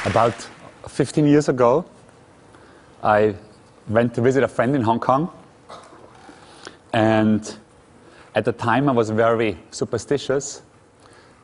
About 15 years ago, I went to visit a friend in Hong Kong, and at the time I was very superstitious.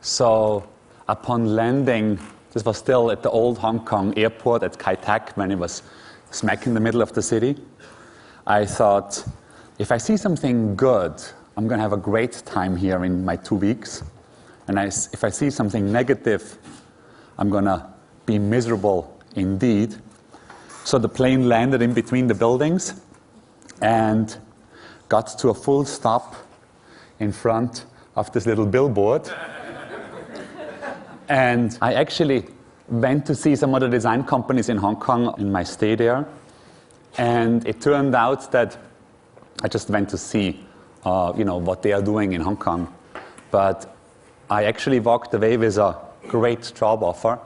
So upon landing, this was still at the old Hong Kong airport at Kai Tak when it was smack in the middle of the city. I thought, if I see something good, I'm going to have a great time here in my 2 weeks. And if I see something negative, I'm going to be miserable indeed. So the plane landed in between the buildings and got to a full stop in front of this little billboard. And I actually went to see some other design companies in Hong Kong in my stay there. And it turned out that I just went to see what they are doing in Hong Kong. But I actually walked away with a great job offer.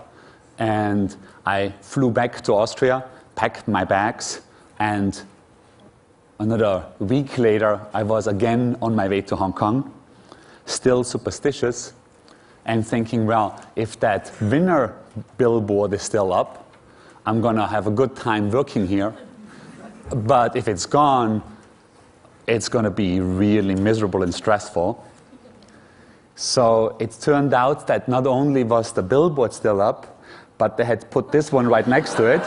And I flew back to Austria, packed my bags, and another week later, I was again on my way to Hong Kong, still superstitious, and thinking, well, if that winner billboard is still up, I'm going to have a good time working here. But if it's gone, it's going to be really miserable and stressful. So it turned out that not only was the billboard still up, but they had put this one right next to it.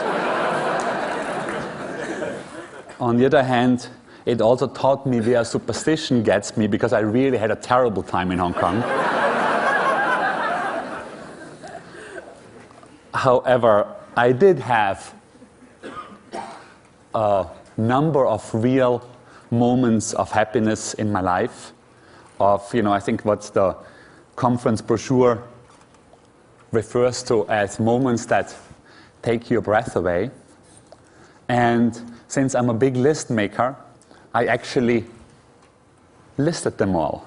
On the other hand, it also taught me where superstition gets me, because I really had a terrible time in Hong Kong. However, I did have a number of real moments of happiness in my life. I think what the conference brochure refers to as moments that take your breath away. And since I'm a big list maker, I actually listed them all.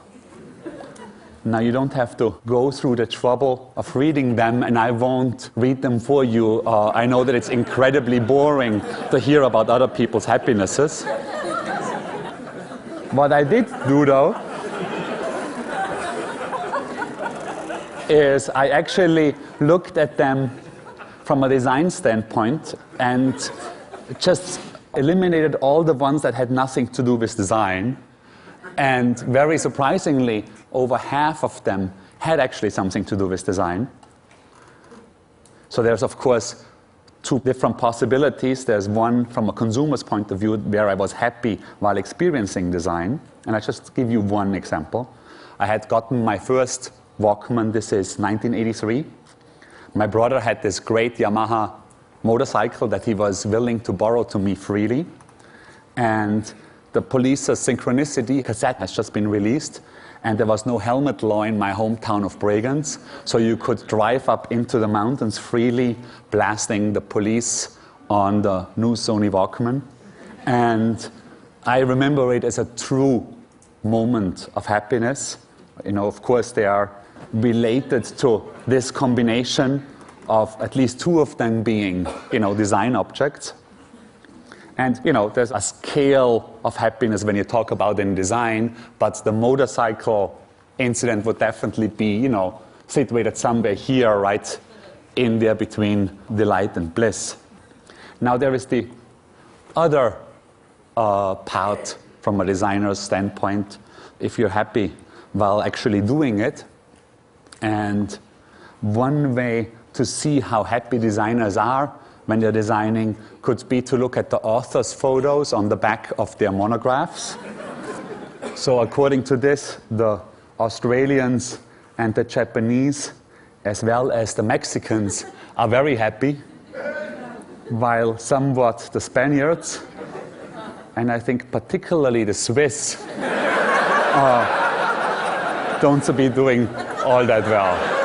Now you don't have to go through the trouble of reading them, and I won't read them for you. I know that it's incredibly boring to hear about other people's happinesses. What I did do, though, is I actually looked at them from a design standpoint and just eliminated all the ones that had nothing to do with design. And very surprisingly, over half of them had actually something to do with design. So there's, of course, two different possibilities. There's one from a consumer's point of view where I was happy while experiencing design. And I just give you one example. I had gotten my first Walkman. This is 1983. My brother had this great Yamaha motorcycle that he was willing to borrow to me freely. And the Police's Synchronicity cassette has just been released. And there was no helmet law in my hometown of Bregenz. So you could drive up into the mountains freely, blasting the Police on the new Sony Walkman. And I remember it as a true moment of happiness. Of course, they are related to this combination of at least two of them being, design objects. And, there's a scale of happiness when you talk about in design, but the motorcycle incident would definitely be, situated somewhere here, right in there between delight and bliss. Now, there is the other part from a designer's standpoint, if you're happy while actually doing it. And one way to see how happy designers are when they're designing could be to look at the author's photos on the back of their monographs. So according to this, the Australians and the Japanese, as well as the Mexicans, are very happy, while somewhat the Spaniards, and I think particularly the Swiss, don't be doing all that well.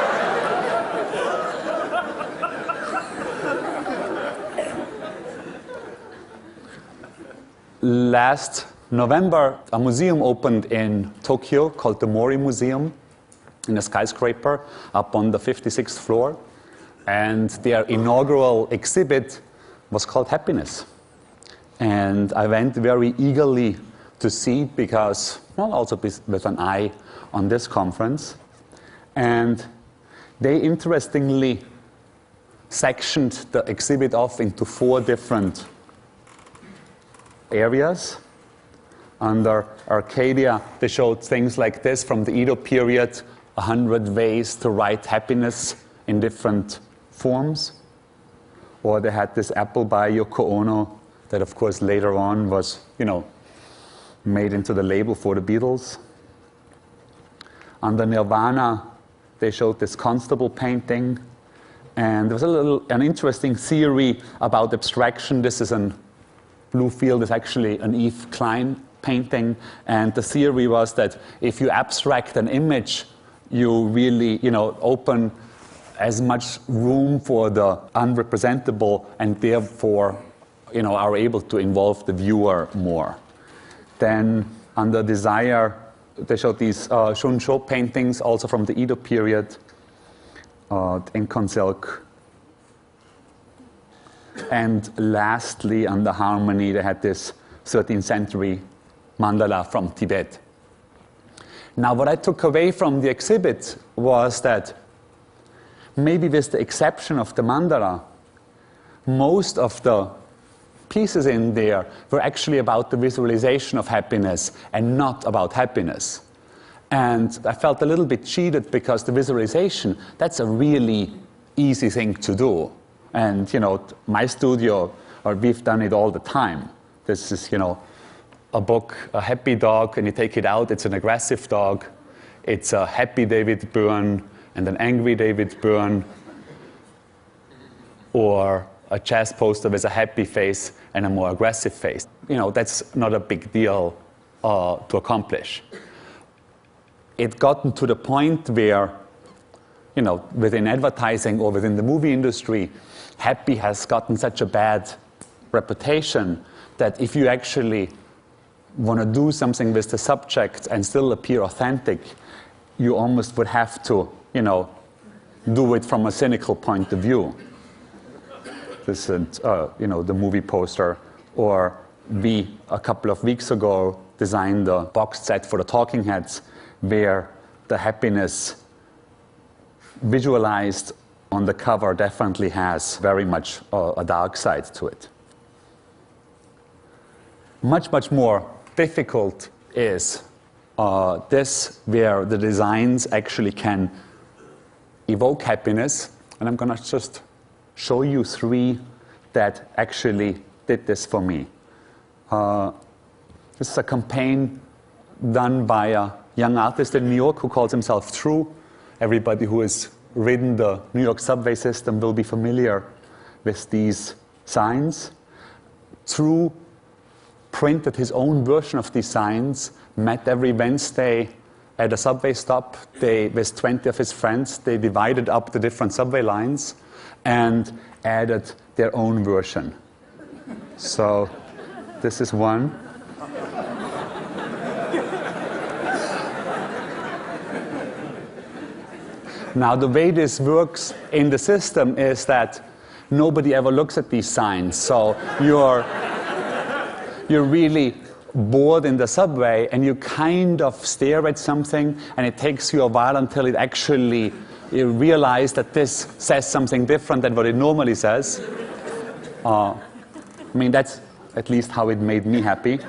Last November, a museum opened in Tokyo called the Mori Museum in a skyscraper up on the 56th floor. And their inaugural exhibit was called Happiness. And I went very eagerly to see because, also with an eye on this conference. And they interestingly sectioned the exhibit off into 4 different areas. Under Arcadia, they showed things like this from the Edo period, 100 ways to write happiness in different forms. Or they had this apple by Yoko Ono that, of course, later on was, made into the label for the Beatles. Under Nirvana, they showed this constable painting. And there was an interesting theory about abstraction. This is a blue field, is actually an Yves Klein painting. And the theory was that if you abstract an image, you really, open as much room for the unrepresentable, and therefore, are able to involve the viewer more. Then, under Desire, they showed these Shunshou paintings, also from the Edo period, ink on silk. And lastly, under Harmony, they had this 13th century mandala from Tibet. Now, what I took away from the exhibit was that, maybe with the exception of the mandala, most of the pieces in there were actually about the visualization of happiness and not about happiness. And I felt a little bit cheated because the visualization, that's a really easy thing to do. And, my studio, or we've done it all the time. This is, a book, a happy dog, and you take it out, it's an aggressive dog. It's a happy David Byrne and an angry David Byrne, or a chess poster with a happy face and a more aggressive face. That's not a big deal to accomplish. It gotten to the point where, within advertising or within the movie industry, happy has gotten such a bad reputation that if you actually want to do something with the subject and still appear authentic, you almost would have to, do it from a cynical point of view. This is, the movie poster. Or we, a couple of weeks ago, designed a box set for the Talking Heads where the happiness visualized on the cover definitely has very much a dark side to it. Much, much more difficult is this, where the designs actually can evoke happiness. And I'm going to just show you 3 that actually did this for me. This is a campaign done by a young artist in New York who calls himself True. Everybody who has ridden the New York subway system will be familiar with these signs. True printed his own version of these signs, met every Wednesday at a subway stop. With 20 of his friends, they divided up the different subway lines and added their own version. So this is one. Now, the way this works in the system is that nobody ever looks at these signs. So you're really bored in the subway and you kind of stare at something, and it takes you a while until it actually, you realize that this says something different than what it normally says. That's at least how it made me happy.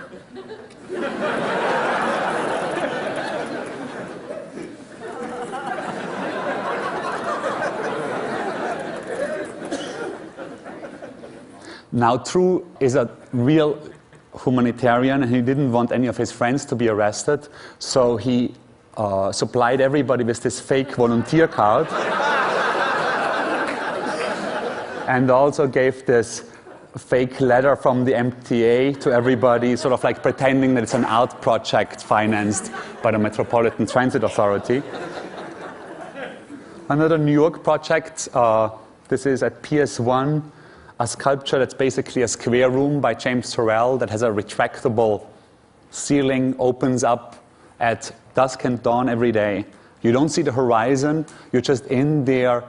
Now, True is a real humanitarian, and he didn't want any of his friends to be arrested, so he supplied everybody with this fake volunteer card and also gave this fake letter from the MTA to everybody, sort of like pretending that it's an art project financed by the Metropolitan Transit Authority. Another New York project, this is at PS1, a sculpture that's basically a square room by James Turrell that has a retractable ceiling, opens up at dusk and dawn every day. You don't see the horizon, you're just in there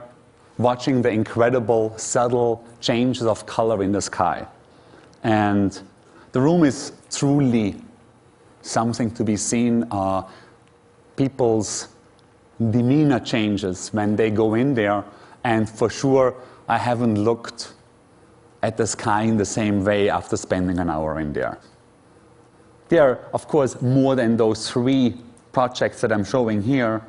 watching the incredible, subtle changes of color in the sky. And the room is truly something to be seen. People's demeanor changes when they go in there, and for sure, I haven't looked at the sky in the same way after spending an hour in there. There are, of course, more than those 3 projects that I'm showing here.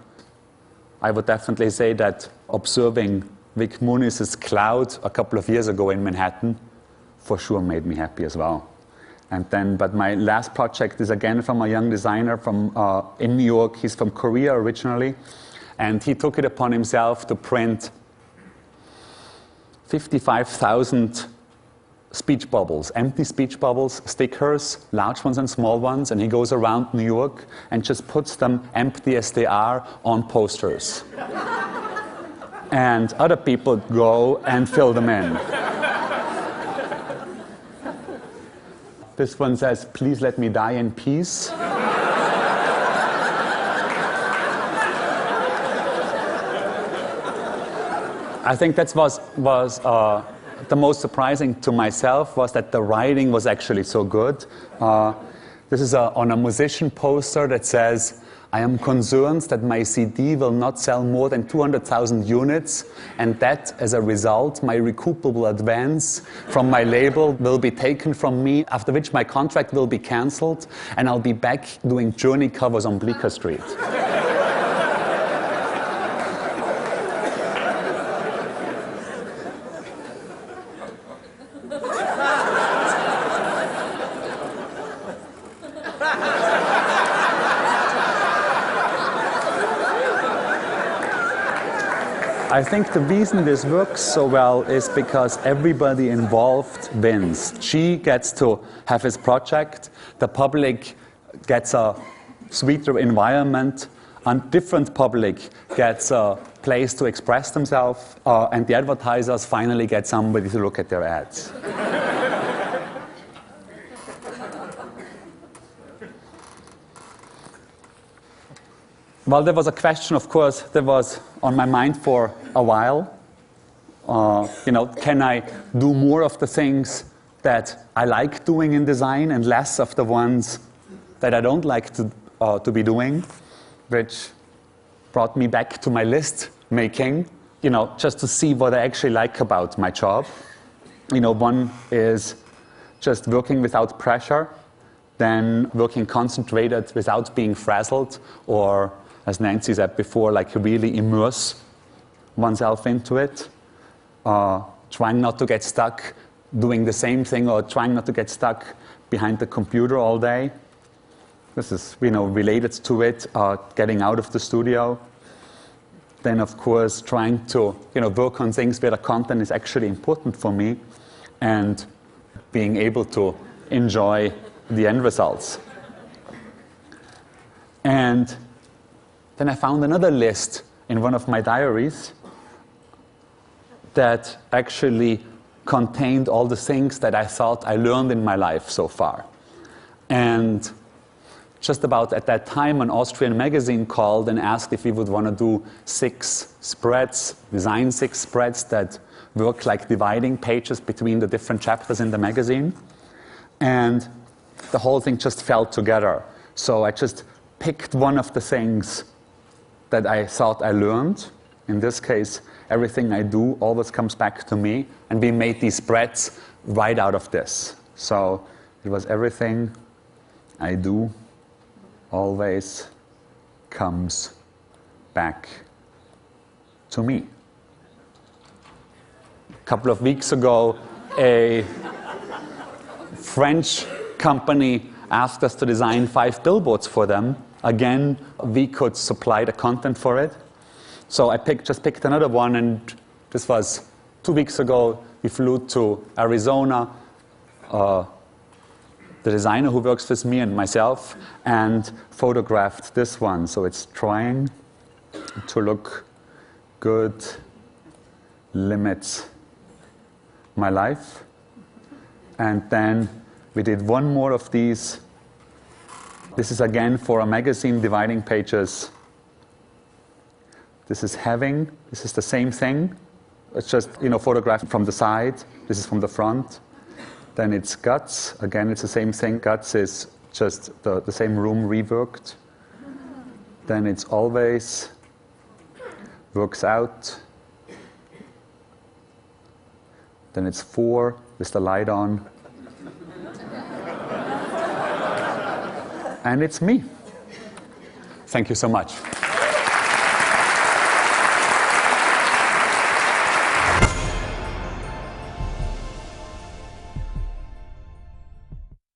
I would definitely say that observing Vic Muniz's cloud a couple of years ago in Manhattan for sure made me happy as well. And then, but my last project is again from a young designer from in New York. He's from Korea originally, and he took it upon himself to print 55,000 speech bubbles, empty speech bubbles, stickers, large ones and small ones, and he goes around New York and just puts them, empty as they are, on posters. And other people go and fill them in. This one says, "Please let me die in peace." I think that was the most surprising to myself, was that the writing was actually so good. This is on a musician poster that says, "I am concerned that my CD will not sell more than 200,000 units, and that, as a result, my recoupable advance from my label will be taken from me, after which my contract will be cancelled, and I'll be back doing journey covers on Bleecker Street." I think the reason this works so well is because everybody involved wins. G gets to have his project, the public gets a sweeter environment, and different public gets a place to express themselves, and the advertisers finally get somebody to look at their ads. Well, there was a question, of course, that was on my mind for a while. Can I do more of the things that I like doing in design and less of the ones that I don't like to be doing? Which brought me back to my list making, just to see what I actually like about my job. One is just working without pressure, then working concentrated without being frazzled, or as Nancy said before, like really immerse oneself into it. Trying not to get stuck doing the same thing, or trying not to get stuck behind the computer all day. This is, related to it, getting out of the studio. Then, of course, trying to, work on things where the content is actually important for me, and being able to enjoy the end results. And then I found another list in one of my diaries that actually contained all the things that I thought I learned in my life so far. And just about at that time, an Austrian magazine called and asked if we would want to do 6 spreads, design 6 spreads that work like dividing pages between the different chapters in the magazine. And the whole thing just fell together. So I just picked one of the things that I thought I learned. In this case, everything I do always comes back to me, and we made these spreads right out of this. So it was everything I do always comes back to me. A couple of weeks ago, a French company asked us to design 5 billboards for them. Again, we could supply the content for it. So I just picked another one, and this was 2 weeks ago. We flew to Arizona, the designer who works with me and myself, and photographed this one. So it's trying to look good, limits my life. And then we did one more of these. This is again for a magazine, dividing pages. This is having. This is the same thing. It's just, photographed from the side. This is from the front. Then it's guts. Again, it's the same thing. Guts is just the same room reworked. Then it's always works out. then it's 4 with the light on, and it's me. Thank you so much.